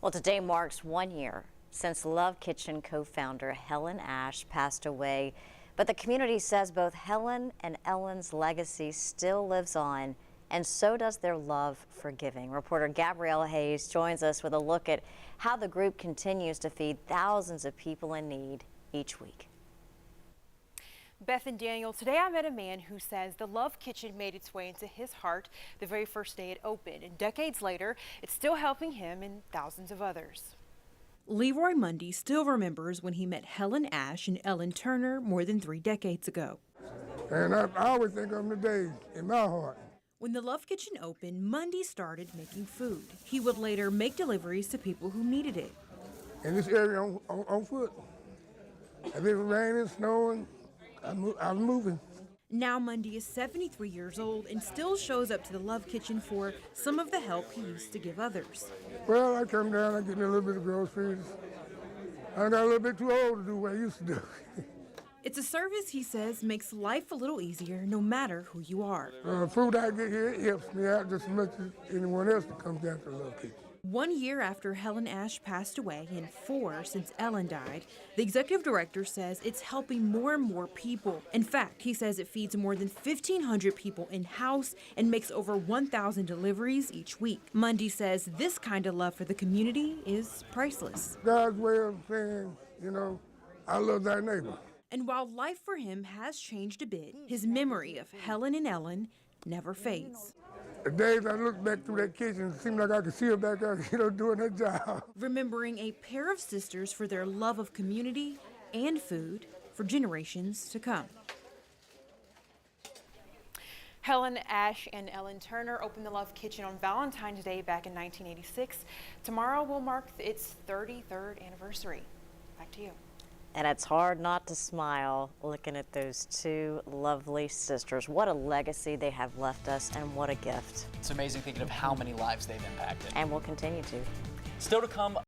Well, today marks 1 year since Love Kitchen co-founder Helen Ashe passed away. But the community says both Helen and Ellen's legacy still lives on, and so does their love for giving. Reporter Gabrielle Hayes joins us with a look at how the group continues to feed thousands of people in need each week. Beth and Daniel, today I met a man who says the Love Kitchen made its way into his heart the very first day it opened, and decades later, it's still helping him and thousands of others. Leroy Mundy still remembers when he met Helen Ashe and Ellen Turner more than 3 decades ago. And I always think of them today in my heart. When the Love Kitchen opened, Mundy started making food. He would later make deliveries to people who needed it. In this area on foot. If it was raining, snowing, I was moving. Now Mundy is 73 years old and still shows up to the Love Kitchen for some of the help he used to give others. Well, I come down, I get me a little bit of groceries. I got a little bit too old to do what I used to do. It's a service he says makes life a little easier no matter who you are. Food I get here, it helps me out just as much as anyone else that comes down to the Love Kitchen. 1 year after Helen Ashe passed away and 4 since Ellen died, the executive director says it's helping more and more people. In fact, he says it feeds more than 1,500 people in-house and makes over 1,000 deliveries each week. Mundy says this kind of love for the community is priceless. God's way of saying, I love thy neighbor. And while life for him has changed a bit, his memory of Helen and Ellen never fades. The days I look back through that kitchen, it seemed like I could see her back there, doing her job. Remembering a pair of sisters for their love of community and food for generations to come. Helen Ashe and Ellen Turner opened the Love Kitchen on Valentine's Day back in 1986. Tomorrow will mark its 33rd anniversary. Back to you. And it's hard not to smile looking at those two lovely sisters. What a legacy they have left us, and what a gift. It's amazing thinking of how many lives they've impacted. And will continue to. Still to come,